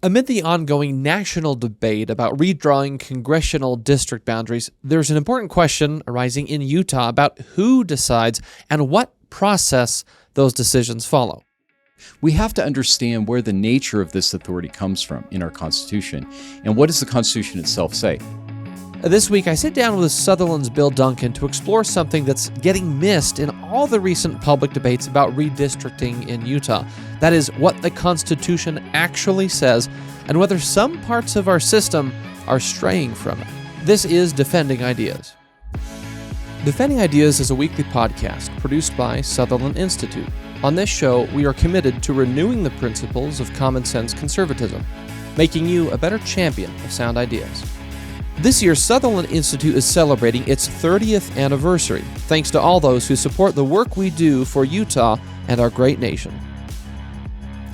Amid the ongoing national debate about redrawing congressional district boundaries, there's an important question arising in Utah about who decides and what process those decisions follow. We have to understand where the nature of this authority comes from in our Constitution, and what does the Constitution itself say? This week, I sit down with Sutherland's Bill Duncan to explore something that's getting missed in all the recent public debates about redistricting in Utah. That is, what the Constitution actually says and whether some parts of our system are straying from it. This is Defending Ideas. Defending Ideas is a weekly podcast produced by Sutherland Institute. On this show, we are committed to renewing the principles of common sense conservatism, making you a better champion of sound ideas. This year, Sutherland Institute is celebrating its 30th anniversary, thanks to all those who support the work we do for Utah and our great nation.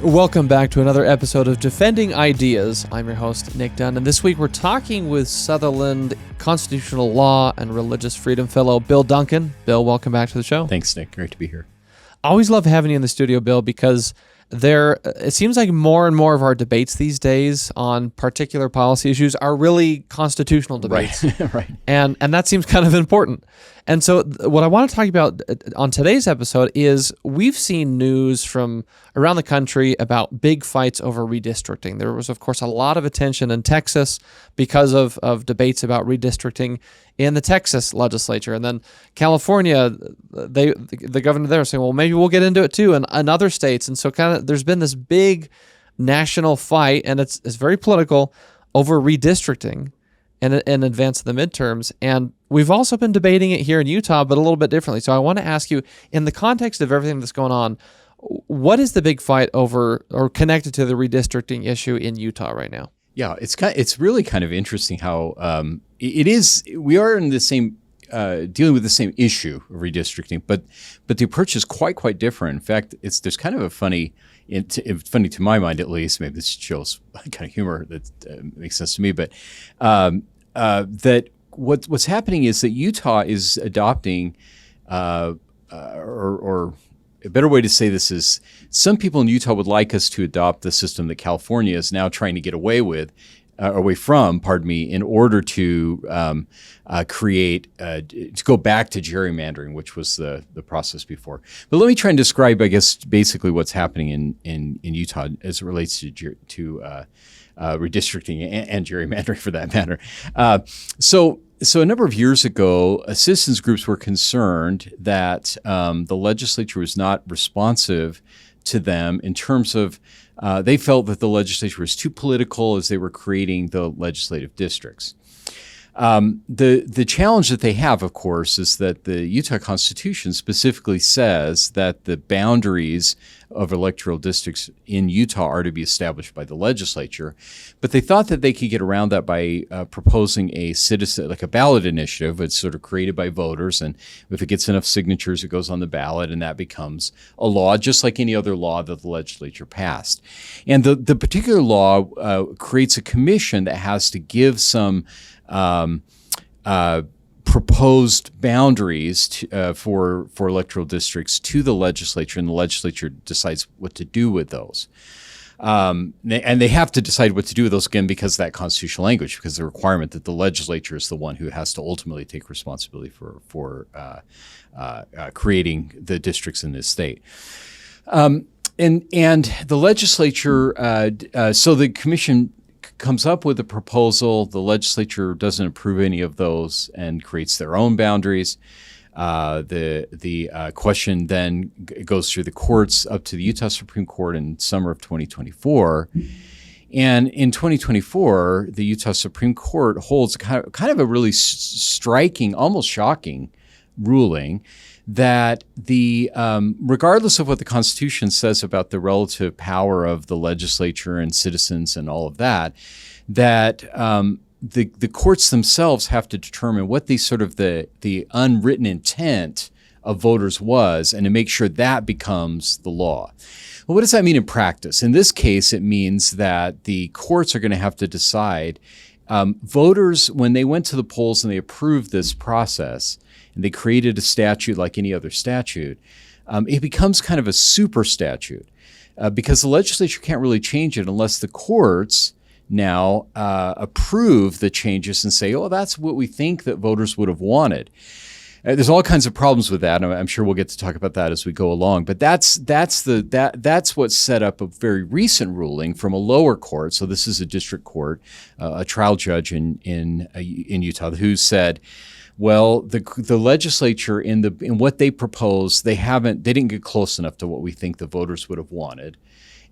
Welcome back to another episode of Defending Ideas. I'm your host, Nic Dunn, and this week we're talking with Sutherland Constitutional Law and Religious Freedom Fellow Bill Duncan. Bill, welcome back to the show. Thanks, Nick. Great to be here. Always love having you in the studio, Bill, because it seems like more and more of our debates these days on particular policy issues are really constitutional debates. Right. And that seems kind of important. And so what I want to talk about on today's episode is we've seen news from around the country about big fights over redistricting. There was, of course, a lot of attention in Texas because of debates about redistricting in the Texas legislature. And then California, the governor there is saying, well, maybe we'll get into it too, and other states. And so kind of there's been this big national fight, and it's very political, over redistricting in advance of the midterms. And we've also been debating it here in Utah, but a little bit differently. So I want to ask you, in the context of everything that's going on, what is the big fight over or connected to the redistricting issue in Utah right now? Yeah, it's really kind of interesting how it is. We are in the same dealing with the same issue of redistricting, but the approach is quite different. In fact, there's kind of a funny to my mind at least. Maybe this shows kind of humor that makes sense to me, but that what's happening is that Utah is adopting, or a better way to say this is, some people in Utah would like us to adopt the system that California is now trying to get away from, in order to create, to go back to gerrymandering, which was the process before. But let me try and describe, I guess, basically what's happening in Utah as it relates to redistricting and gerrymandering, for that matter. So a number of years ago, citizens groups were concerned that the legislature was not responsive to them in terms of they felt that the legislature was too political as they were creating the legislative districts. The challenge that they have, of course, is that the Utah Constitution specifically says that the boundaries of electoral districts in Utah are to be established by the legislature. But they thought that they could get around that by proposing a ballot initiative. It's sort of created by voters, and if it gets enough signatures, it goes on the ballot, and that becomes a law, just like any other law that the legislature passed. And the particular law creates a commission that has to give some proposed boundaries for electoral districts to the legislature, and the legislature decides what to do with those. And they have to decide what to do with those, again, because of that constitutional language, because the requirement that the legislature is the one who has to ultimately take responsibility for creating the districts in this state. And the legislature, so the commission comes up with a proposal. The legislature doesn't approve any of those and creates their own boundaries. The question then goes through the courts up to the Utah Supreme Court in summer of 2024. And in 2024, the Utah Supreme Court holds kind of a really striking, almost shocking ruling that regardless of what the Constitution says about the relative power of the legislature and citizens and all of that, the courts themselves have to determine what the unwritten intent of voters was, and to make sure that becomes the law. Well, what does that mean in practice? In this case, it means that the courts are going to have to decide. Voters, when they went to the polls and they approved this process, and they created a statute like any other statute, it becomes kind of a super statute. because the legislature can't really change it unless the courts now approve the changes and say, oh, that's what we think that voters would have wanted. There's all kinds of problems with that. I'm sure we'll get to talk about that as we go along. But that's what set up a very recent ruling from a lower court. So this is a district court, a trial judge in Utah, who said, well, the legislature in what they proposed, they didn't get close enough to what we think the voters would have wanted,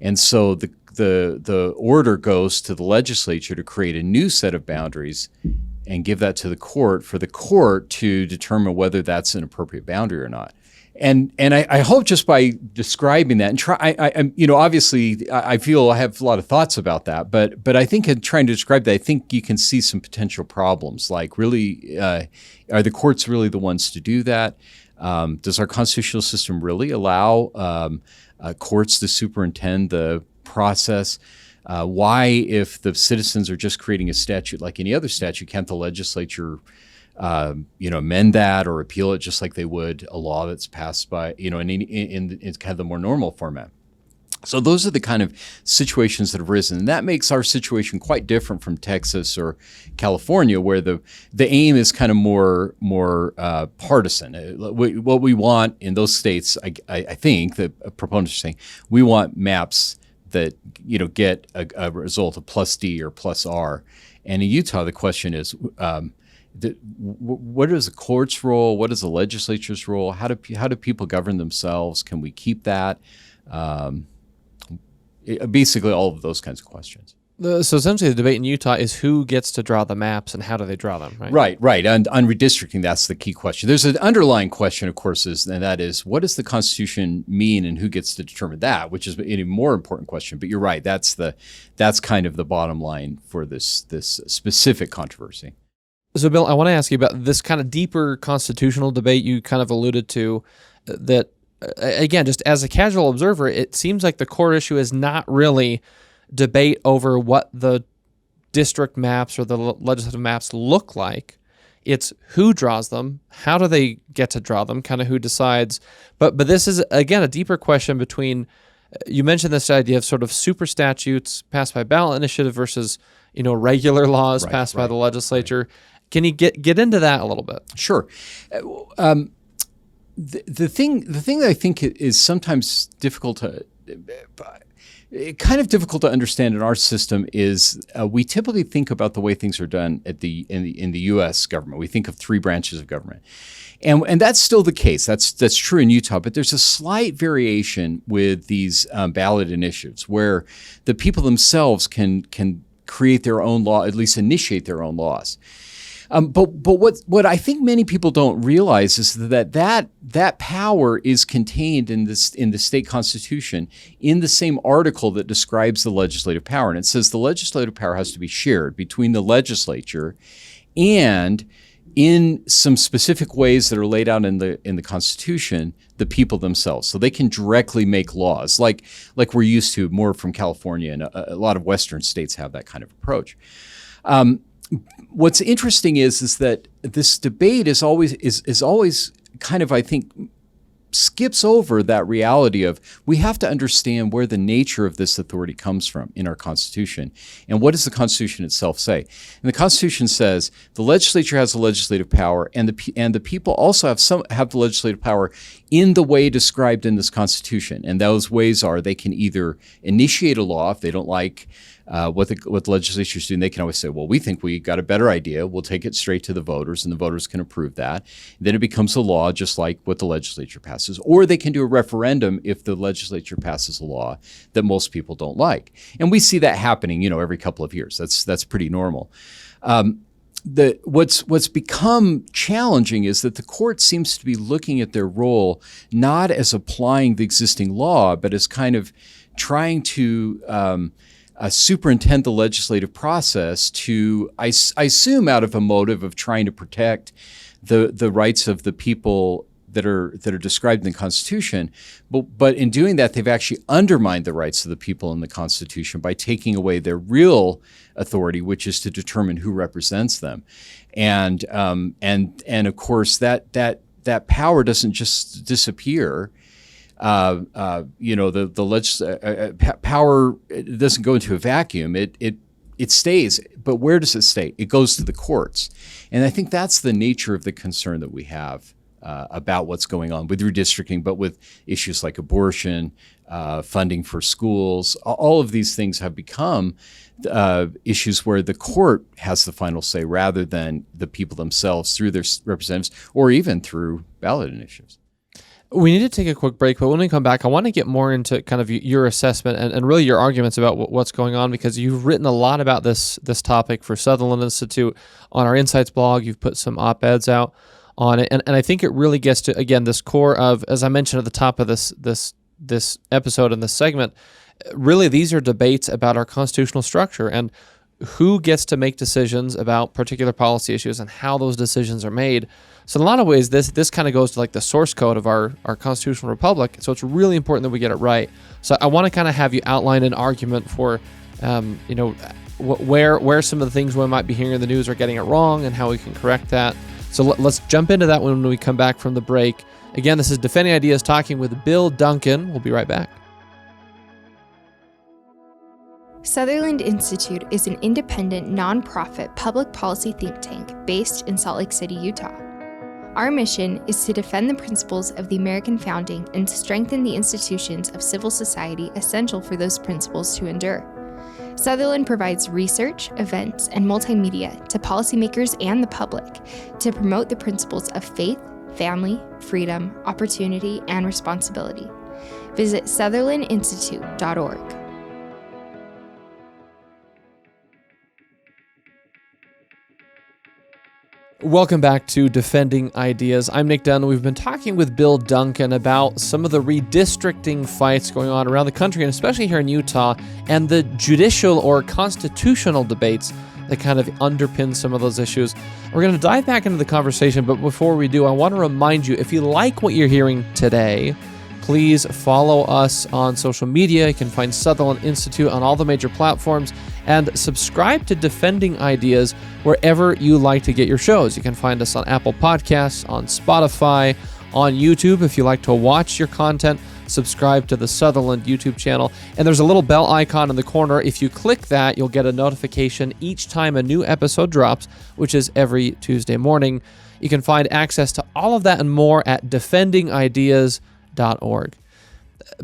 and so the order goes to the legislature to create a new set of boundaries and give that to the court for the court to determine whether that's an appropriate boundary or not. And I hope just by describing that and obviously I feel I have a lot of thoughts about that, but I think in trying to describe that, I think you can see some potential problems. Like, really, are the courts really the ones to do that? Does our constitutional system really allow courts to superintend the process? Why, if the citizens are just creating a statute like any other statute, can't the legislature amend that or appeal it just like they would a law that's passed by, in kind of the more normal format? So those are the kind of situations that have risen. And that makes our situation quite different from Texas or California, where the aim is kind of more partisan. What we want in those states, I think, the proponents are saying, we want maps that get a result of plus D or plus R. And in Utah, the question is, what is the court's role? What is the legislature's role? How do people govern themselves? Can we keep that? Basically, all of those kinds of questions. So essentially, the debate in Utah is who gets to draw the maps and how do they draw them, right? Right. And on redistricting, that's the key question. There's an underlying question, of course, and that is, what does the Constitution mean and who gets to determine that, which is an even more important question. But you're right, that's kind of the bottom line for this specific controversy. So, Bill, I want to ask you about this kind of deeper constitutional debate you kind of alluded to, that, again, just as a casual observer, it seems like the core issue is not really debate over what the district maps or the legislative maps look like. It's who draws them, how do they get to draw them, kind of who decides. But this is, again, a deeper question between, you mentioned this idea of sort of super statutes passed by ballot initiative versus, regular laws passed by the legislature. Right. Can you get into that a little bit? Sure. The thing that I think is sometimes difficult to understand in our system is we typically think about the way things are done in the U.S. government. We think of three branches of government, and that's still the case. That's true in Utah, but there's a slight variation with these ballot initiatives where the people themselves can create their own law, at least initiate their own laws. But what I think many people don't realize is that power is contained in the state constitution in the same article that describes the legislative power, and it says the legislative power has to be shared between the legislature and, in some specific ways that are laid out in the Constitution, the people themselves. So they can directly make laws, like we're used to more from California, and a lot of Western states have that kind of approach. What's interesting is that this debate is always kind of, I think, skips over that reality of we have to understand where the nature of this authority comes from in our Constitution, and what does the Constitution itself say? And the Constitution says the legislature has the legislative power, and the people also have the legislative power in the way described in this Constitution. And those ways are, they can either initiate a law if they don't like what the legislature is doing. They can always say, well, we think we got a better idea. We'll take it straight to the voters, and the voters can approve that. Then it becomes a law, just like what the legislature passes. Or they can do a referendum if the legislature passes a law that most people don't like. And we see that happening, every couple of years. That's pretty normal. What's become challenging is that the court seems to be looking at their role not as applying the existing law, but as kind of trying to superintend the legislative process to, I assume, out of a motive of trying to protect the rights of the people that are described in the Constitution. But in doing that, they've actually undermined the rights of the people in the Constitution by taking away their real authority, which is to determine who represents them. And of course, that power doesn't just disappear. Power doesn't go into a vacuum. It stays, but where does it stay? It goes to the courts. And I think that's the nature of the concern that we have about what's going on with redistricting, but with issues like abortion, funding for schools. All of these things have become issues where the court has the final say rather than the people themselves through their representatives or even through ballot initiatives. We need to take a quick break, but when we come back, I want to get more into kind of your assessment and really your arguments about what's going on, because you've written a lot about this topic for Sutherland Institute on our Insights blog. You've put some op-eds out on it, and I think it really gets to, again, this core of, as I mentioned at the top of this episode and this segment, really these are debates about our constitutional structure and who gets to make decisions about particular policy issues and how those decisions are made. So in a lot of ways, this kind of goes to like the source code of our constitutional republic. So it's really important that we get it right. So I want to kind of have you outline an argument for, where some of the things we might be hearing in the news are getting it wrong and how we can correct that. So let's jump into that when we come back from the break. Again, this is Defending Ideas, talking with Bill Duncan. We'll be right back. Sutherland Institute is an independent, nonprofit public policy think tank based in Salt Lake City, Utah. Our mission is to defend the principles of the American founding and strengthen the institutions of civil society essential for those principles to endure. Sutherland provides research, events, and multimedia to policymakers and the public to promote the principles of faith, family, freedom, opportunity, and responsibility. Visit sutherlandinstitute.org. Welcome back to Defending Ideas. I'm Nic Dunn. We've been talking with Bill Duncan about some of the redistricting fights going on around the country, and especially here in Utah, and the judicial or constitutional debates that kind of underpin some of those issues. We're going to dive back into the conversation, but before we do, I want to remind you, if you like what you're hearing today, please follow us on social media. You can find Sutherland Institute on all the major platforms, and subscribe to Defending Ideas wherever you like to get your shows. You can find us on Apple Podcasts, on Spotify, on YouTube. If you like to watch your content, subscribe to the Sutherland YouTube channel. And there's a little bell icon in the corner. If you click that, you'll get a notification each time a new episode drops, which is every Tuesday morning. You can find access to all of that and more at defendingideas.org.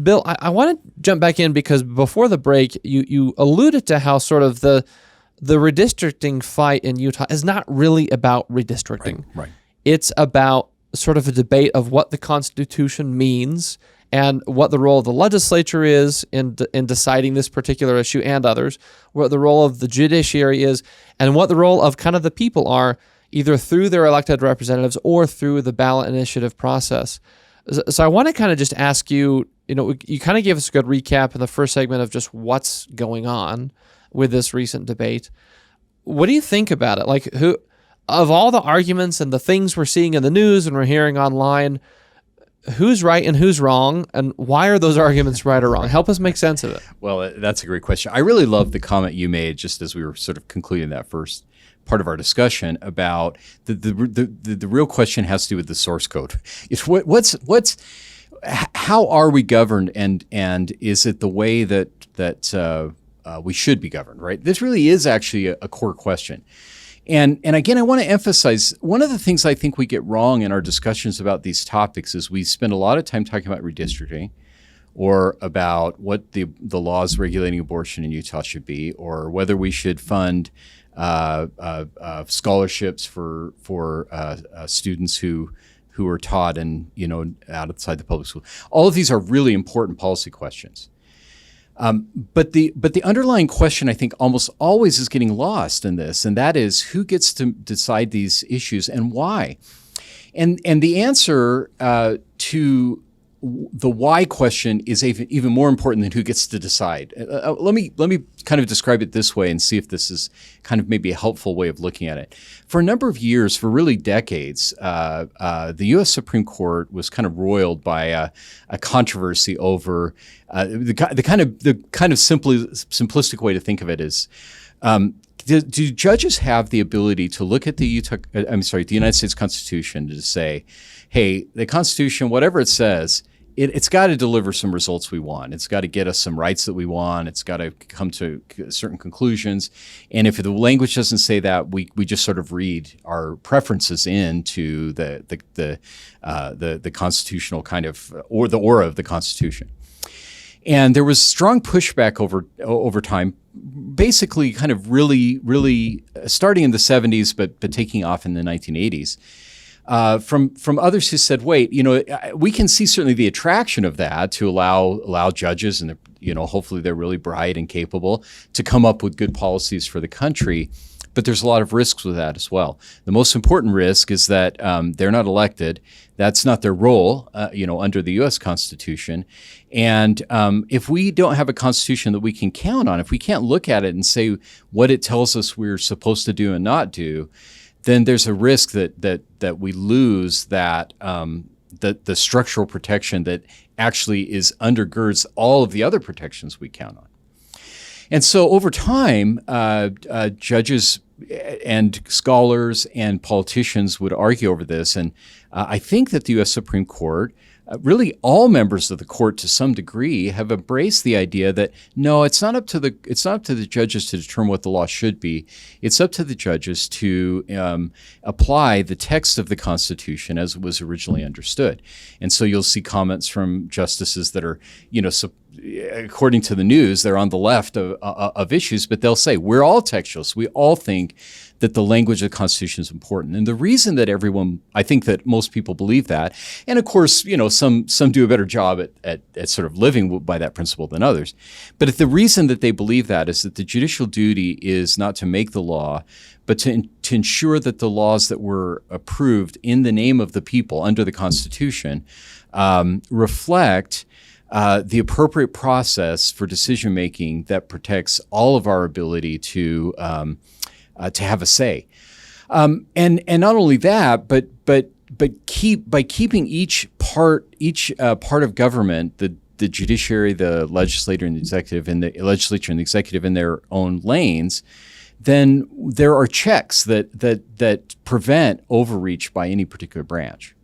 Bill, I want to jump back in because before the break, you alluded to how sort of the redistricting fight in Utah is not really about redistricting. Right. It's about sort of a debate of what the Constitution means and what the role of the legislature is in deciding this particular issue and others, what the role of the judiciary is, and what the role of kind of the people are, either through their elected representatives or through the ballot initiative process. So I want to kind of just ask you, you kind of gave us a good recap in the first segment of just what's going on with this recent debate. What do you think about it? Like, who, of all the arguments and the things we're seeing in the news and we're hearing online, who's right and who's wrong, and why are those arguments right or wrong? Help us make sense of it. Well, that's a great question. I really love the comment you made just as we were sort of concluding that first part of our discussion about the real question has to do with the source code. It's how are we governed, and is it the way that we should be governed, right? This really is actually a core question. And again, I want to emphasize one of the things I think we get wrong in our discussions about these topics is we spend a lot of time talking about redistricting or about what the laws regulating abortion in Utah should be, or whether we should fund scholarships for students who are taught and outside the public school. All of these are really important policy questions. But the underlying question, I think, almost always is getting lost in this, and that is who gets to decide these issues and why. And the answer to the why question is even more important than who gets to decide. Let me kind of describe it this way and see if this is kind of maybe a helpful way of looking at it. For a number of years, for really decades, the U.S. Supreme Court was kind of roiled by a controversy over the kind of simplistic way to think of it is. Do judges have the ability to look at the United States Constitution to say, hey, the Constitution, whatever it says, it's got to deliver some results we want. It's got to get us some rights that we want. It's got to come to certain conclusions. And if the language doesn't say that, we just sort of read our preferences into the constitutional kind of, or the aura of the Constitution. And there was strong pushback over time, basically kind of really starting in the 70s, but taking off in the 1980s. From others who said, wait, we can see certainly the attraction of that to allow judges, and hopefully they're really bright and capable, to come up with good policies for the country. But there's a lot of risks with that as well. The most important risk is that they're not elected. That's not their role, under the U.S. Constitution. And if we don't have a Constitution that we can count on, if we can't look at it and say what it tells us we're supposed to do and not do, then there's a risk that we lose that the structural protection that actually undergirds all of the other protections we count on. And so over time, judges and scholars and politicians would argue over this. And I think that the U.S. Supreme Court, really all members of the court to some degree, have embraced the idea that no, it's not up to the judges to determine what the law should be. It's up to the judges to apply the text of the Constitution as it was originally understood. And so you'll see comments from justices that are, according to the news, they're on the left of issues, but they'll say, we're all textualists. We all think that the language of the Constitution is important. And the reason that I think that most people believe that, and of course, some do a better job at sort of living by that principle than others. But the reason that they believe that is that the judicial duty is not to make the law, but to ensure that the laws that were approved in the name of the people under the Constitution reflect the appropriate process for decision making that protects all of our ability to have a say, and not only that, but by keeping each part of government, the judiciary, the legislature, and the executive in their own lanes, then there are checks that prevent overreach by any particular branch.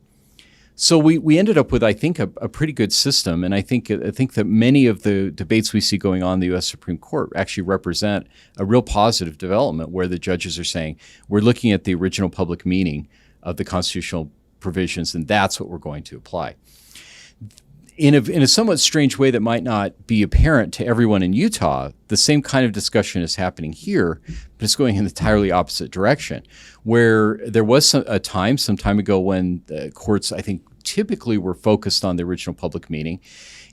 So we ended up with, I think, a pretty good system, and I think that many of the debates we see going on in the U.S. Supreme Court actually represent a real positive development, where the judges are saying, we're looking at the original public meaning of the constitutional provisions, and that's what we're going to apply. In a somewhat strange way that might not be apparent to everyone in Utah, the same kind of discussion is happening here, but it's going in the entirely opposite direction, where there was some time ago when the courts, I think, typically were focused on the original public meaning,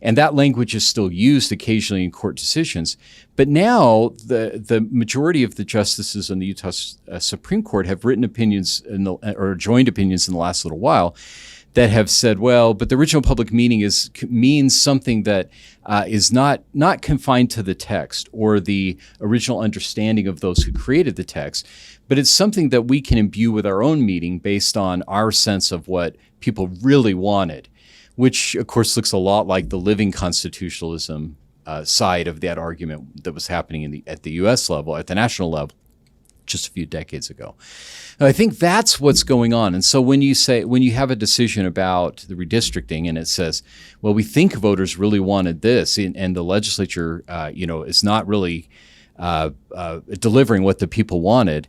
and that language is still used occasionally in court decisions. But now the majority of the justices in the Utah Supreme Court have written opinions or joined opinions in the last little while that have said, well, but the original public meaning means something that is not confined to the text or the original understanding of those who created the text, but it's something that we can imbue with our own meaning based on our sense of what people really wanted, which of course looks a lot like the living constitutionalism side of that argument that was happening at the U.S. level, at the national level, just a few decades ago. I think that's what's going on. And so when you have a decision about the redistricting and it says, well, we think voters really wanted this, and the legislature, is not really delivering what the people wanted,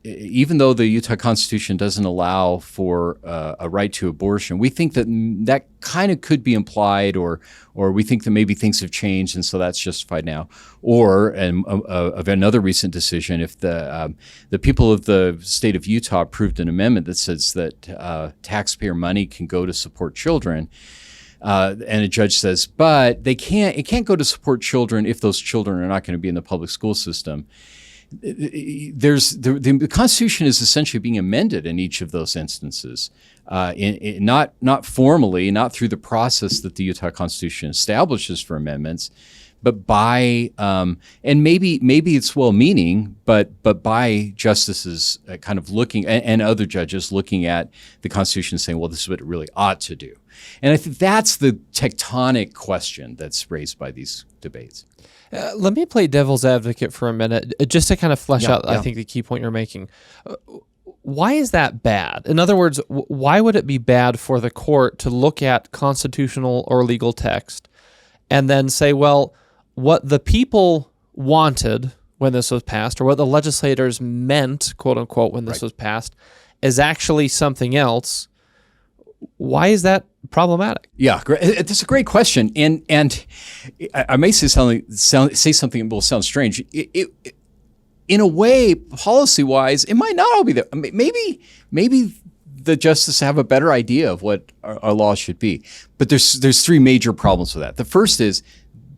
even though the Utah Constitution doesn't allow for a right to abortion, we think that kind of could be implied, or we think that maybe things have changed and so that's justified now. Or of another recent decision, if the people of the state of Utah approved an amendment that says that taxpayer money can go to support children, and a judge says, but it can't go to support children if those children are not going to be in the public school system. The Constitution is essentially being amended in each of those instances, not formally, not through the process that the Utah Constitution establishes for amendments, but by and maybe it's well-meaning, but by justices kind of looking, and other judges looking at the Constitution and saying, well, this is what it really ought to do. And I think that's the tectonic question that's raised by these debates. Let me play devil's advocate for a minute, just to kind of flesh out, I think, the key point you're making. Why is that bad? In other words, why would it be bad for the court to look at constitutional or legal text and then say, well, what the people wanted when this was passed, or what the legislators meant, quote unquote, when this was passed, is actually something else? Why is that problematic? Yeah, that's a great question, and I may say something that will sound strange. In a way, policy-wise, it might not all be there. Maybe the justices have a better idea of what our law should be. But there's three major problems with that. The first is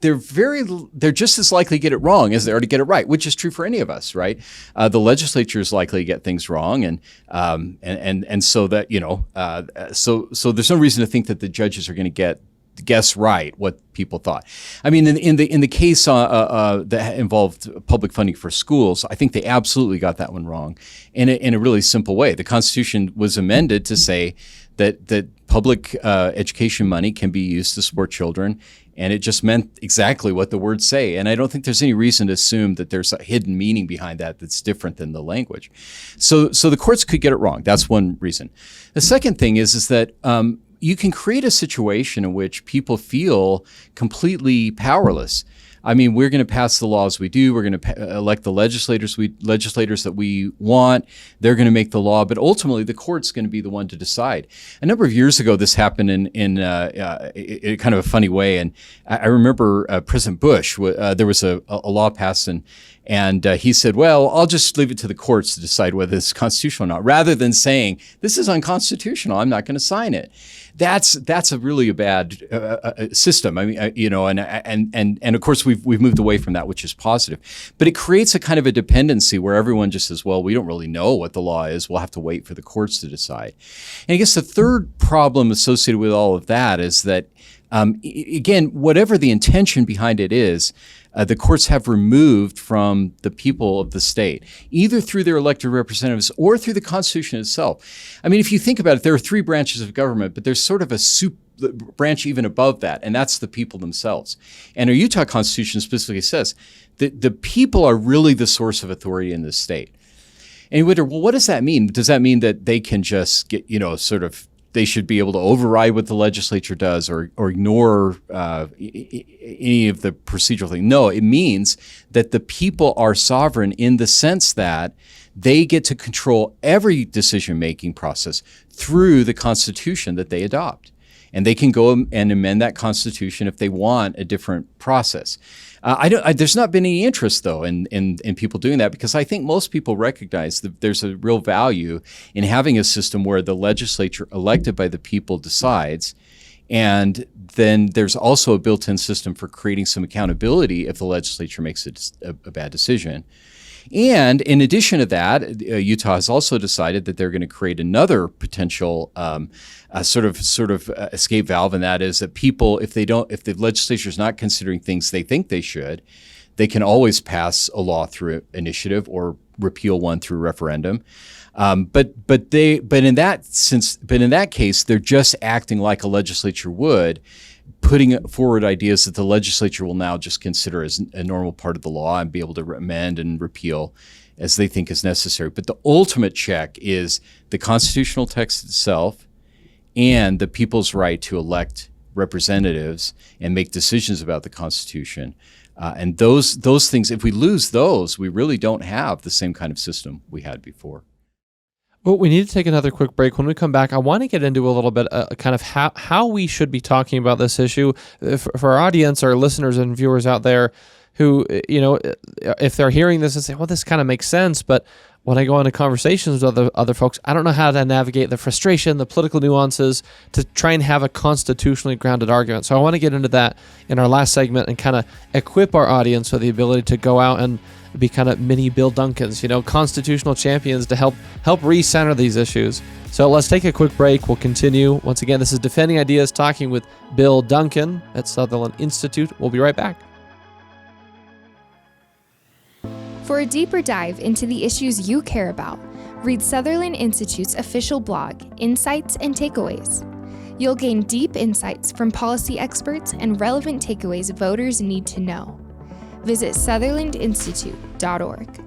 they're just as likely to get it wrong as they are to get it right, which is true for any of us, right? The legislature is likely to get things wrong, and so that so there's no reason to think that the judges are going to guess right what people thought. I mean, in the case that involved public funding for schools, I think they absolutely got that one wrong in a really simple way. The Constitution was amended to say that public education money can be used to support children, and it just meant exactly what the words say. And I don't think there's any reason to assume that there's a hidden meaning behind that that's different than the language. So the courts could get it wrong. That's one reason. The second thing is that you can create a situation in which people feel completely powerless. I mean, we're going to pass the laws we do. We're going to elect the legislators that we want. They're going to make the law, but ultimately the court's going to be the one to decide. A number of years ago, this happened in kind of a funny way, and I remember President Bush. There was a law passed, and he said, "Well, I'll just leave it to the courts to decide whether it's constitutional or not," rather than saying, "This is unconstitutional. I'm not going to sign it." That's a really bad system. I mean, and of course we've moved away from that, which is positive. But it creates a kind of a dependency where everyone just says, "Well, we don't really know what the law is. We'll have to wait for the courts to decide." And I guess the third problem associated with all of that is that, again, whatever the intention behind it is, the courts have removed from the people of the state, either through their elected representatives or through the Constitution itself. I mean, if you think about it, there are three branches of government, but there's sort of a branch even above that, and that's the people themselves. And our Utah Constitution specifically says that the people are really the source of authority in the state. And you wonder, well, what does that mean? Does that mean that they can just get, they should be able to override what the legislature does or ignore any of the procedural thing? No, it means that the people are sovereign in the sense that they get to control every decision-making process through the Constitution that they adopt. And they can go and amend that Constitution if they want a different process. There's not been any interest, though, in people doing that, because I think most people recognize that there's a real value in having a system where the legislature elected by the people decides, and then there's also a built-in system for creating some accountability if the legislature makes a bad decision. And in addition to that, Utah has also decided that they're going to create another potential sort of escape valve, and that is that people, if the legislature is not considering things they think they should, they can always pass a law through initiative or repeal one through referendum. But in that case, they're just acting like a legislature would, putting forward ideas that the legislature will now just consider as a normal part of the law and be able to amend and repeal as they think is necessary. But the ultimate check is the constitutional text itself and the people's right to elect representatives and make decisions about the Constitution. And those things, if we lose those, we really don't have the same kind of system we had before. Well, we need to take another quick break. When we come back, I want to get into a little bit kind of how we should be talking about this issue for our audience, our listeners and viewers out there who, if they're hearing this and say, well, this kind of makes sense, but when I go into conversations with other folks, I don't know how to navigate the frustration, the political nuances to try and have a constitutionally grounded argument. So I want to get into that in our last segment and kind of equip our audience with the ability to go out and be kind of mini Bill Duncans, constitutional champions to help recenter these issues. So let's take a quick break. We'll continue. Once again, this is Defending Ideas, talking with Bill Duncan at Sutherland Institute. We'll be right back. For a deeper dive into the issues you care about, read Sutherland Institute's official blog, Insights and Takeaways. You'll gain deep insights from policy experts and relevant takeaways voters need to know. Visit sutherlandinstitute.org.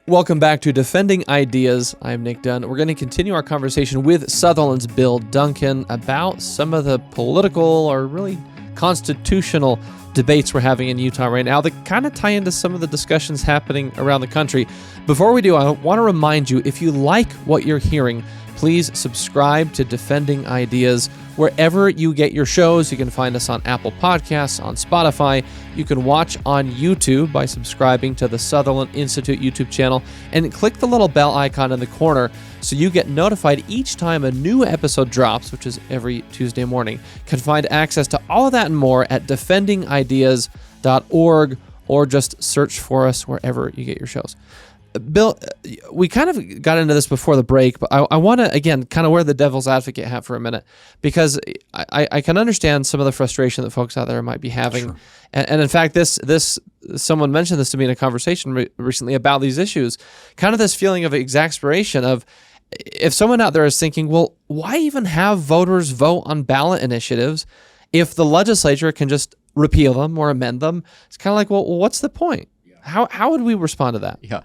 Welcome back to Defending Ideas. I'm Nic Dunn. We're going to continue our conversation with Sutherland's Bill Duncan about some of the political or really constitutional debates we're having in Utah right now that kind of tie into some of the discussions happening around the country. Before we do, I want to remind you, if you like what you're hearing, please subscribe to Defending Ideas wherever you get your shows. You can find us on Apple Podcasts, on Spotify. You can watch on YouTube by subscribing to the Sutherland Institute YouTube channel, and click the little bell icon in the corner so you get notified each time a new episode drops, which is every Tuesday morning. You can find access to all of that and more at defendingideas.org, or just search for us wherever you get your shows. Bill, we kind of got into this before the break, but I want to, again, kind of wear the devil's advocate hat for a minute, because I can understand some of the frustration that folks out there might be having. Sure. And in fact, someone mentioned this to me in a conversation recently about these issues, kind of this feeling of exasperation of, if someone out there is thinking, well, why even have voters vote on ballot initiatives if the legislature can just repeal them or amend them? It's kind of like, well, what's the point? How would we respond to that? Yeah,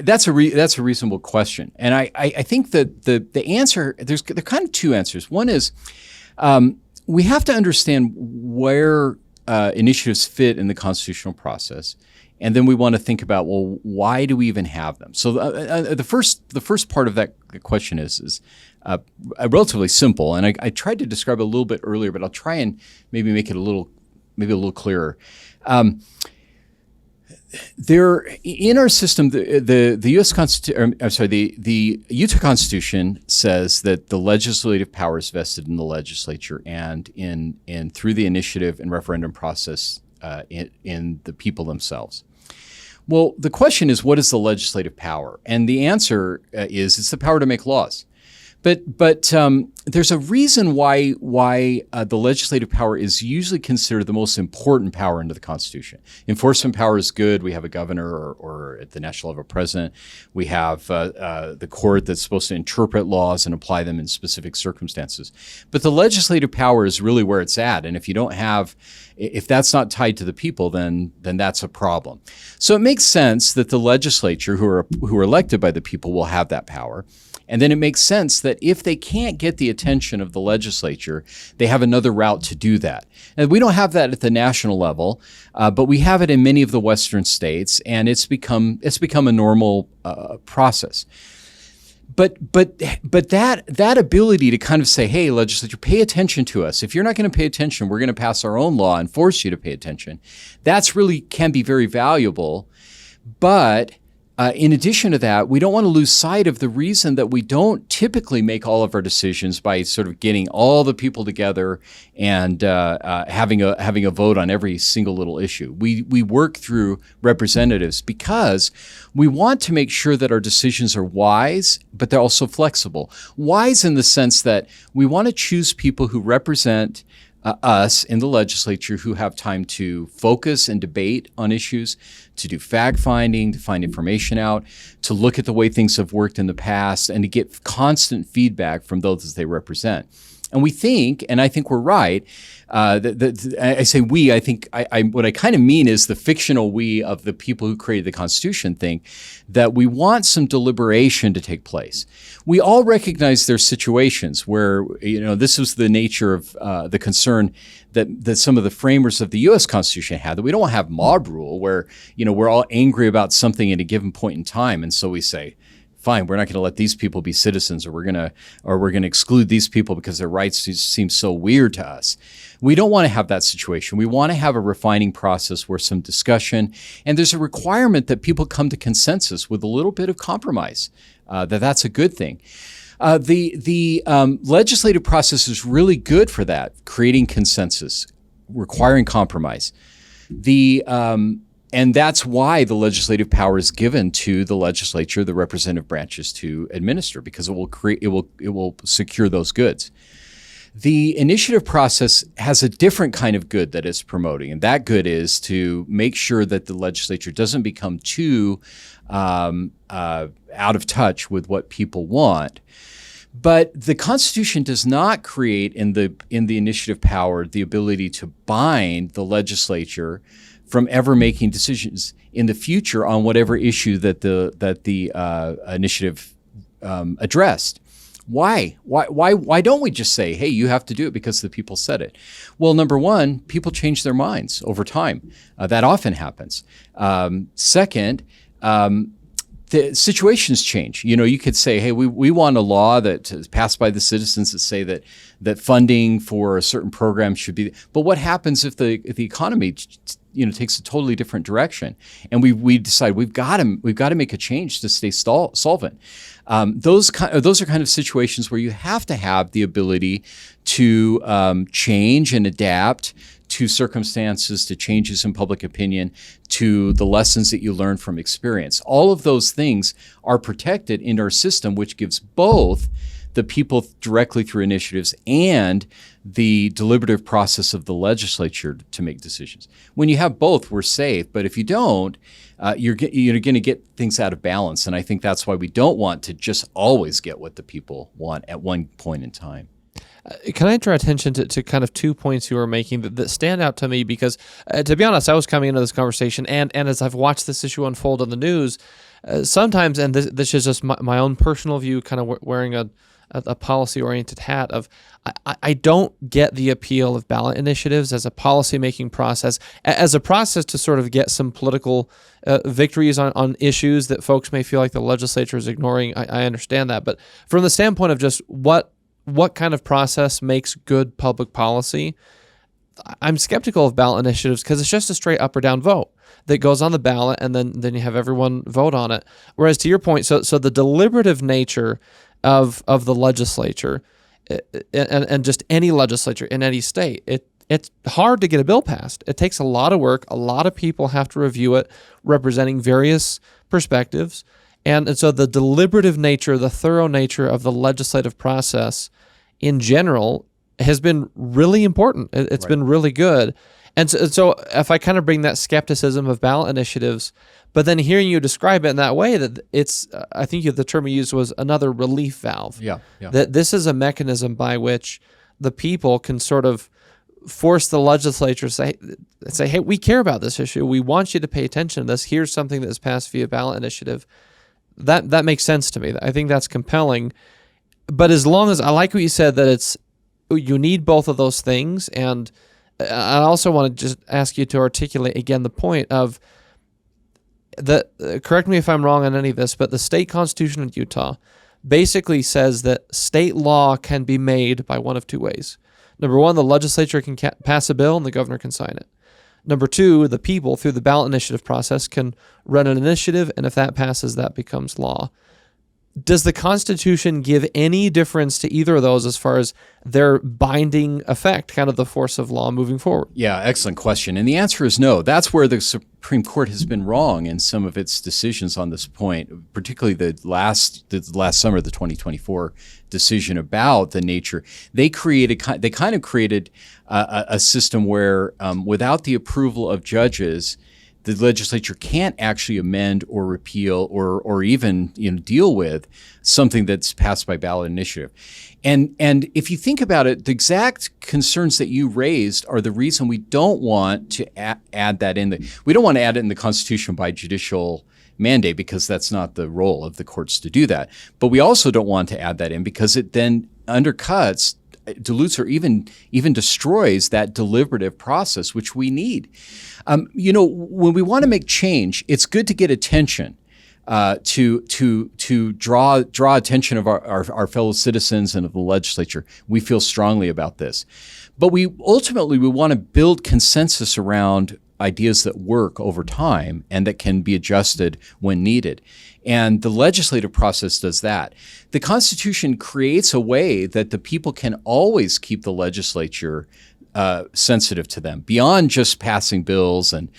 that's a reasonable question, and I think that the answer, there are kind of two answers. One is we have to understand where initiatives fit in the constitutional process, and then we want to think about, well, why do we even have them? So the first part of that question is relatively simple, and I tried to describe it a little bit earlier, but I'll try and maybe make it a little clearer. There, in our system, the U.S. the Utah Constitution says that the legislative power is vested in the legislature and through the initiative and referendum process in the people themselves. Well, the question is, what is the legislative power? And the answer is it's the power to make laws. But there's a reason why the legislative power is usually considered the most important power under the Constitution. Enforcement power is good. We have a governor or at the national level, a president. We have the court that's supposed to interpret laws and apply them in specific circumstances. But the legislative power is really where it's at. And if that's not tied to the people, then that's a problem. So it makes sense that the legislature, who are elected by the people, will have that power. And then it makes sense that if they can't get the attention of the legislature, they have another route to do that. And we don't have that at the national level, but we have it in many of the Western states, and it's become a normal process. But that ability to kind of say, hey, legislature, pay attention to us. If you're not going to pay attention, we're going to pass our own law and force you to pay attention. That's really can be very valuable, but in addition to that, we don't want to lose sight of the reason that we don't typically make all of our decisions by sort of getting all the people together and having a vote on every single little issue. We work through representatives because we want to make sure that our decisions are wise, but they're also flexible. Wise in the sense that we want to choose people who represent us in the legislature, who have time to focus and debate on issues, to do fact-finding, to find information out, to look at the way things have worked in the past, and to get constant feedback from those they represent. And we think, and I think we're right, I say we, I think what I kind of mean is the fictional we of the people who created the Constitution think that we want some deliberation to take place. We all recognize there's situations where, this was the nature of the concern that some of the framers of the U.S. Constitution had, that we don't have mob rule where, we're all angry about something at a given point in time. And so we say, fine, we're not going to let these people be citizens, or we're going to exclude these people because their rights seem so weird to us. We don't want to have that situation. We want to have a refining process where some discussion, and there's a requirement that people come to consensus with a little bit of compromise, that's a good thing. The legislative process is really good for that, creating consensus, requiring compromise. And that's why the legislative power is given to the legislature, the representative branches, to administer, because it will secure those goods. The initiative process has a different kind of good that it's promoting, and that good is to make sure that the legislature doesn't become too out of touch with what people want. But the Constitution does not create in the initiative power the ability to bind the legislature from ever making decisions in the future on whatever issue that the initiative addressed. Why don't we just say, hey, you have to do it because the people said it? Well, number one, people change their minds over time. That often happens. Second, the situations change. You could say, hey, we want a law that is passed by the citizens that say that funding for a certain program should be. But what happens if the economy takes a totally different direction, and we decide we've got to make a change to stay solvent? Those are kind of situations where you have to have the ability to change and adapt to circumstances, to changes in public opinion, to the lessons that you learn from experience. All of those things are protected in our system, which gives both the people directly through initiatives and the deliberative process of the legislature to make decisions. When you have both, we're safe. But if you don't, you're going to get things out of balance. And I think that's why we don't want to just always get what the people want at one point in time. Can I draw attention to kind of 2 points you were making that stand out to me? Because, to be honest, I was coming into this conversation, and as I've watched this issue unfold on the news, sometimes, and this is just my own personal view, kind of wearing a policy-oriented hat of, I don't get the appeal of ballot initiatives as a policy-making process, as a process to sort of get some political victories on issues that folks may feel like the legislature is ignoring. I understand that. But from the standpoint of just what kind of process makes good public policy, I'm skeptical of ballot initiatives because it's just a straight up or down vote that goes on the ballot, and then you have everyone vote on it. Whereas to your point, so the deliberative nature of the legislature and just any legislature in any state, it's hard to get a bill passed. It takes a lot of work. A lot of people have to review it, representing various perspectives. And so the deliberative nature, the thorough nature of the legislative process in general has been really important. It's been really good. And so if I kind of bring that skepticism of ballot initiatives, but then hearing you describe it in that way, that it's, I think the term you used was another relief valve. Yeah. That this is a mechanism by which the people can sort of force the legislature to say, hey, we care about this issue. We want you to pay attention to this. Here's something that is passed via ballot initiative. That makes sense to me. I think that's compelling. But as long as, I like what you said, that you need both of those things. And I also want to just ask you to articulate again the point of that, correct me if I'm wrong on any of this, but the state constitution of Utah basically says that state law can be made by one of two ways. Number one, the legislature can pass a bill and the governor can sign it. Number two, the people, through the ballot initiative process, can run an initiative, and if that passes, that becomes law. Does the Constitution give any difference to either of those as far as their binding effect, kind of the force of law moving forward? Yeah, excellent question. And the answer is no. That's where the Supreme Court has been wrong in some of its decisions on this point, particularly the last summer, the 2024 decision about the nature. They kind of created a system where without the approval of judges, the legislature can't actually amend or repeal or even deal with something that's passed by ballot initiative. And if you think about it, the exact concerns that you raised are the reason we don't want to add that in. We don't want to add it in the Constitution by judicial mandate, because that's not the role of the courts to do that. But we also don't want to add that in because it then undercuts, dilutes, or even destroys that deliberative process, which we need. When we want to make change, it's good to get attention, to draw attention of our fellow citizens and of the legislature. We feel strongly about this, but we ultimately want to build consensus around ideas that work over time and that can be adjusted when needed. And the legislative process does that. The Constitution creates a way that the people can always keep the legislature sensitive to them beyond just passing bills and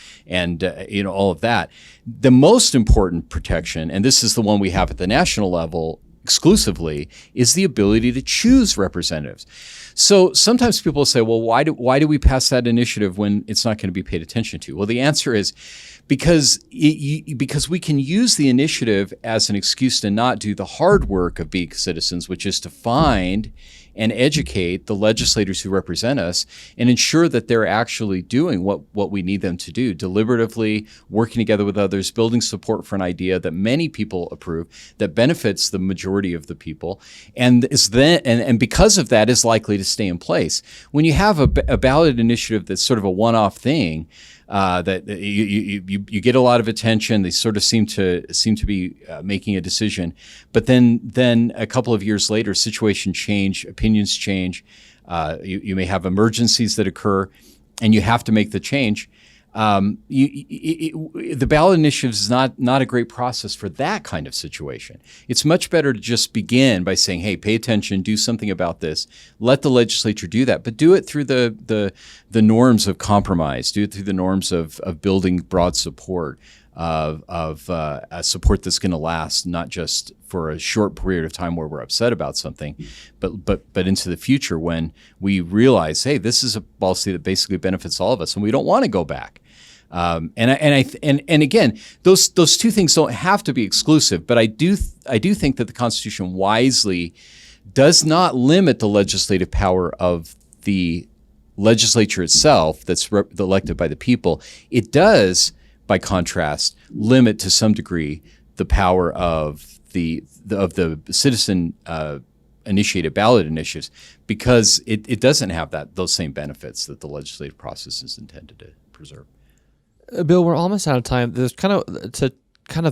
all of that. The most important protection, and this is the one we have at the national level exclusively, is the ability to choose representatives. So sometimes people say, well, why do we pass that initiative when it's not going to be paid attention to? Well, the answer is because we can use the initiative as an excuse to not do the hard work of being citizens, which is to find and educate the legislators who represent us and ensure that they're actually doing what we need them to do, deliberatively, working together with others, building support for an idea that many people approve, that benefits the majority of the people, and because of that is likely to stay in place. When you have a ballot initiative that's sort of a one-off thing, that you get a lot of attention. They sort of seem to be making a decision, but then a couple of years later, situations change, opinions change. You may have emergencies that occur, and you have to make the change. The ballot initiative is not a great process for that kind of situation. It's much better to just begin by saying, hey, pay attention, do something about this, let the legislature do that, but do it through the norms of compromise, do it through the norms of building broad support, of a support that's going to last, not just for a short period of time where we're upset about something, but into the future when we realize, hey, this is a policy that basically benefits all of us, and we don't want to go back. And again, those two things don't have to be exclusive, but I do think that the Constitution wisely does not limit the legislative power of the legislature itself that's elected by the people. It does, by contrast, limit to some degree the power of the citizen initiated ballot initiatives, because it doesn't have those same benefits that the legislative process is intended to preserve. Bill, we're almost out of time. There's to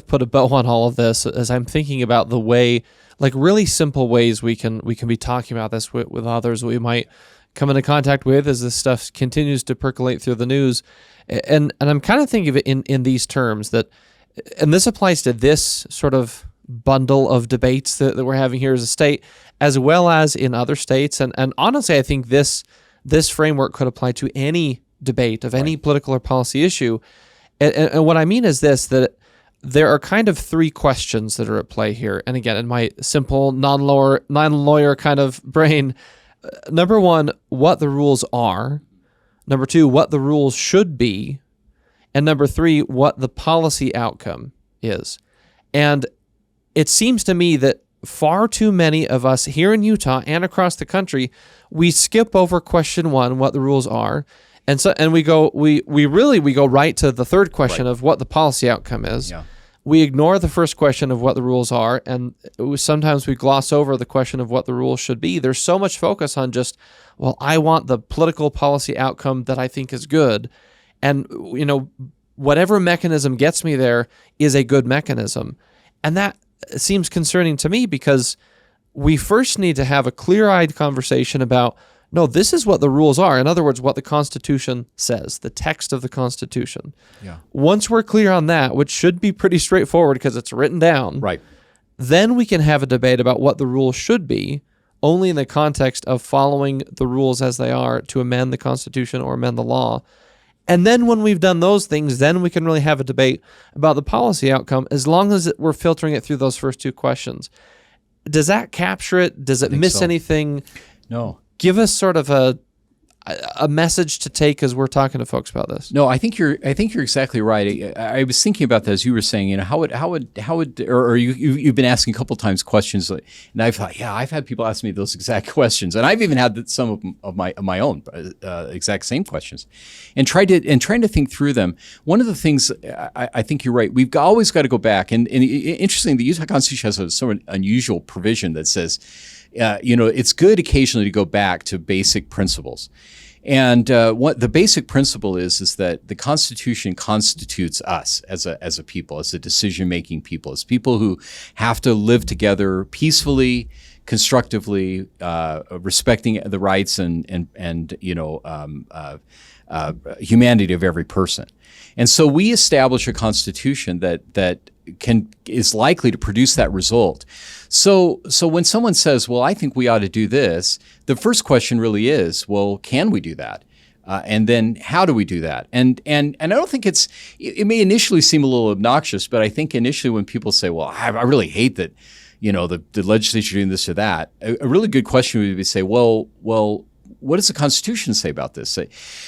put a bow on all of this, as I'm thinking about the way, like really simple ways we can be talking about this with others we might come into contact with as this stuff continues to percolate through the news. And I'm kind of thinking of it in these terms, that, and this applies to this sort of bundle of debates that we're having here as a state, as well as in other states. And honestly, I think this framework could apply to any debate of any political or policy issue. And what I mean is this, that there are kind of three questions that are at play here. And again, in my simple, non-lawyer kind of brain, number one, what the rules are. Number two, what the rules should be. And number three, what the policy outcome is. And it seems to me that far too many of us here in Utah and across the country, we skip over question one, what the rules are. And we go right to the third question of what the policy outcome is. Yeah. We ignore the first question of what the rules are, and sometimes we gloss over the question of what the rules should be. There's so much focus on just, well, I want the political policy outcome that I think is good. And, whatever mechanism gets me there is a good mechanism. And that seems concerning to me, because we first need to have a clear-eyed conversation about, no, this is what the rules are. In other words, what the Constitution says, the text of the Constitution. Yeah. Once we're clear on that, which should be pretty straightforward because it's written down, right, then we can have a debate about what the rules should be, only in the context of following the rules as they are to amend the Constitution or amend the law. And then when we've done those things, then we can really have a debate about the policy outcome, as long as we're filtering it through those first two questions. Does that capture it? Does it miss anything? No. Give us sort of a message to take as we're talking to folks about this. No, I think you're exactly right. I was thinking about that as you were saying. How would or you've been asking a couple of times questions, and I've thought, I've had people ask me those exact questions, and I've even had some of my own exact same questions, and trying to think through them. One of the things I think you're right. We've always got to go back, and interesting, the Utah Constitution has a somewhat unusual provision that says, it's good occasionally to go back to basic principles. And what the basic principle is that the Constitution constitutes us as a people, as a decision-making people, as people who have to live together peacefully, constructively, respecting the rights and humanity of every person. And so we establish a Constitution that is likely to produce that result. So when someone says, well, I think we ought to do this, the first question really is, well, can we do that? And then how do we do that? And I don't think it may initially seem a little obnoxious, but I think initially when people say, well, I really hate that, the legislature doing this or that, a really good question would be to say, well, what does the Constitution say about this?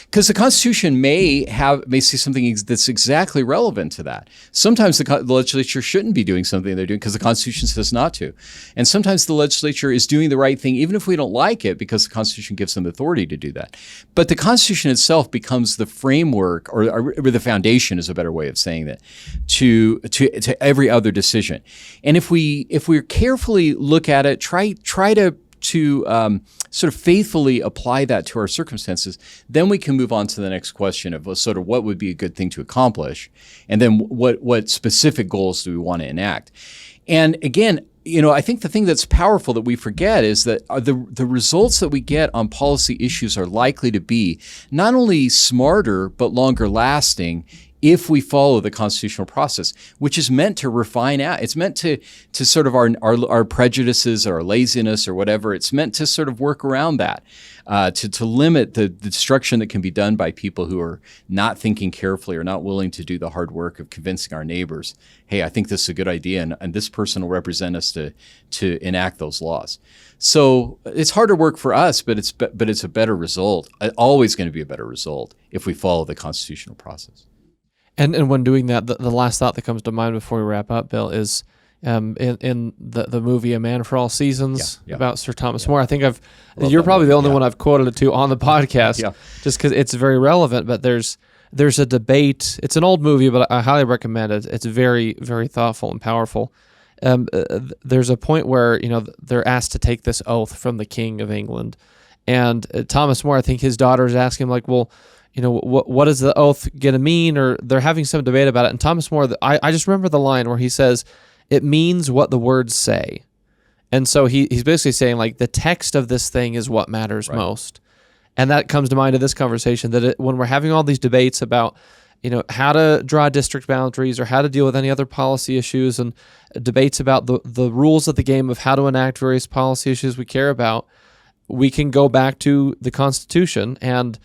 Because the Constitution may say something that's exactly relevant to that. Sometimes the legislature shouldn't be doing something they're doing because the Constitution says not to. And sometimes the legislature is doing the right thing, even if we don't like it, because the Constitution gives them authority to do that. But the Constitution itself becomes the framework, or the foundation is a better way of saying that, to every other decision. And if we carefully look at it, try to sort of faithfully apply that to our circumstances, then we can move on to the next question of sort of what would be a good thing to accomplish, and then what specific goals do we want to enact. And again, I think the thing that's powerful that we forget is that the results that we get on policy issues are likely to be not only smarter but longer lasting if we follow the constitutional process, which is meant to refine out. It's meant to sort of our prejudices or our laziness or whatever. It's meant to sort of work around that, to limit the destruction that can be done by people who are not thinking carefully or not willing to do the hard work of convincing our neighbors, hey, I think this is a good idea, and this person will represent us to enact those laws. So it's harder work for us, but it's a better result. Always going to be a better result if we follow the constitutional process. And when doing that, the last thought that comes to mind before we wrap up, Bill, is in the movie A Man for All Seasons about Sir Thomas More. I think you're probably the only one I've quoted it to on the podcast, just because it's very relevant. But there's a debate. It's an old movie, but I highly recommend it. It's very, very thoughtful and powerful. There's a point where they're asked to take this oath from the King of England, and Thomas More, I think his daughter is asking him, like, well, what is the oath going to mean? Or they're having some debate about it. And Thomas More, I just remember the line where he says, it means what the words say. And so he's basically saying, like, the text of this thing is what matters most. And that comes to mind in this conversation, that when we're having all these debates about, how to draw district boundaries or how to deal with any other policy issues, and debates about the rules of the game of how to enact various policy issues we care about, we can go back to the Constitution and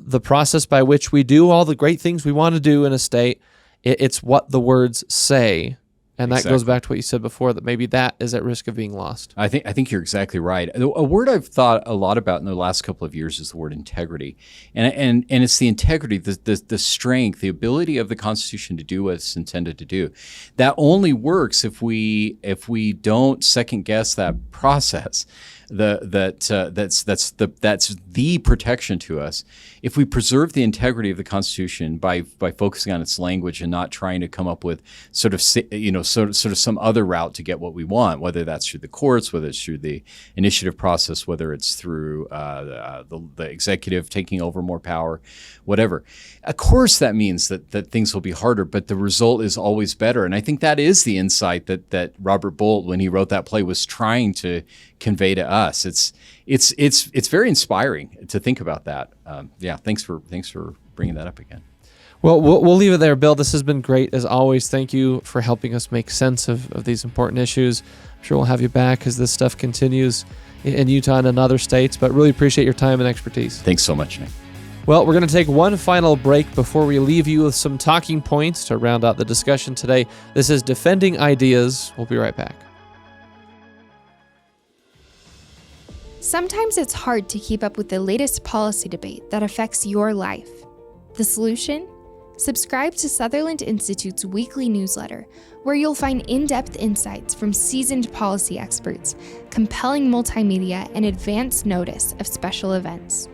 the process by which we do all the great things we want to do in a state. It's what the words say. And that goes back to what you said before, that maybe that is at risk of being lost. I think you're exactly right. A word I've thought a lot about in the last couple of years is the word integrity. And it's the integrity, the strength, the ability of the Constitution to do what it's intended to do. That only works if we don't second guess that process. That's the protection to us. If we preserve the integrity of the Constitution by focusing on its language and not trying to come up with sort of some other route to get what we want, whether that's through the courts, whether it's through the initiative process, whether it's through the executive taking over more power, whatever. Of course, that means that things will be harder, but the result is always better. And I think that is the insight that Robert Bolt, when he wrote that play, was trying to convey to us. It's very inspiring to think about that. Thanks for bringing that up again. Well, we'll leave it there, Bill. This has been great as always. Thank you for helping us make sense of these important issues. I'm sure we'll have you back as this stuff continues in Utah and in other states, but really appreciate your time and expertise. Thanks so much, Nick. Well, we're going to take one final break before we leave you with some talking points to round out the discussion today. This is Defending Ideas. We'll be right back. Sometimes it's hard to keep up with the latest policy debate that affects your life. The solution? Subscribe to Sutherland Institute's weekly newsletter, where you'll find in-depth insights from seasoned policy experts, compelling multimedia, and advance notice of special events.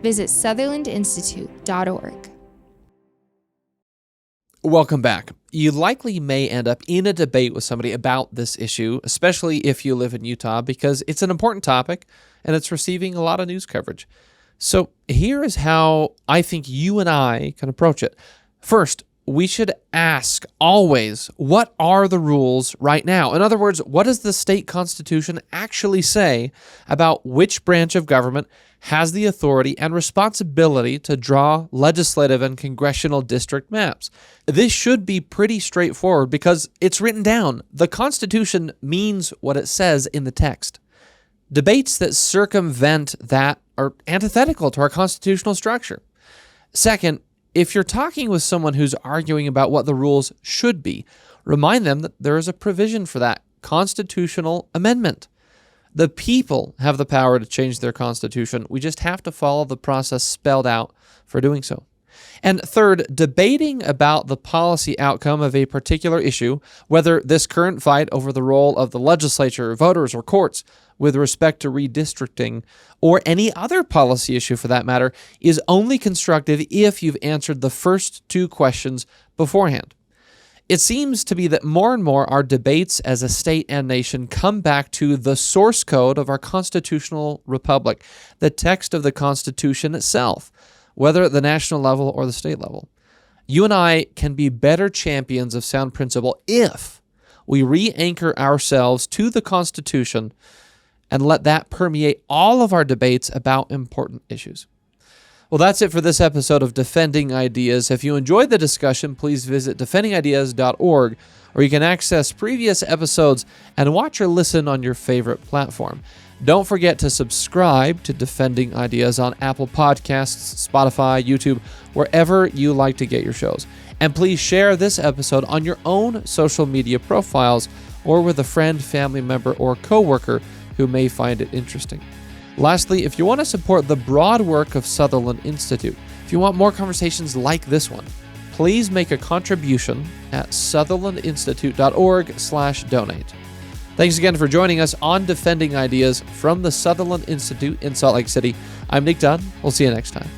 Visit sutherlandinstitute.org. Welcome back. You likely may end up in a debate with somebody about this issue, especially if you live in Utah, because it's an important topic and it's receiving a lot of news coverage. So here is how I think you and I can approach it. First, we should ask always, what are the rules right now? In other words, what does the state constitution actually say about which branch of government has the authority and responsibility to draw legislative and congressional district maps? This should be pretty straightforward because it's written down. The Constitution means what it says in the text. Debates that circumvent that are antithetical to our constitutional structure. Second, if you're talking with someone who's arguing about what the rules should be, remind them that there is a provision for that, constitutional amendment. The people have the power to change their constitution. We just have to follow the process spelled out for doing so. And third, debating about the policy outcome of a particular issue, whether this current fight over the role of the legislature, voters, or courts with respect to redistricting, or any other policy issue for that matter, is only constructive if you've answered the first two questions beforehand. It seems to be that more and more our debates as a state and nation come back to the source code of our constitutional republic, the text of the Constitution itself, whether at the national level or the state level. You and I can be better champions of sound principle if we re-anchor ourselves to the Constitution and let that permeate all of our debates about important issues. Well, that's it for this episode of Defending Ideas. If you enjoyed the discussion, please visit defendingideas.org, where you can access previous episodes and watch or listen on your favorite platform. Don't forget to subscribe to Defending Ideas on Apple Podcasts, Spotify, YouTube, wherever you like to get your shows. And please share this episode on your own social media profiles or with a friend, family member, or coworker who may find it interesting. Lastly, if you want to support the broad work of Sutherland Institute, if you want more conversations like this one, please make a contribution at sutherlandinstitute.org/donate. Thanks again for joining us on Defending Ideas from the Sutherland Institute in Salt Lake City. I'm Nic Dunn. We'll see you next time.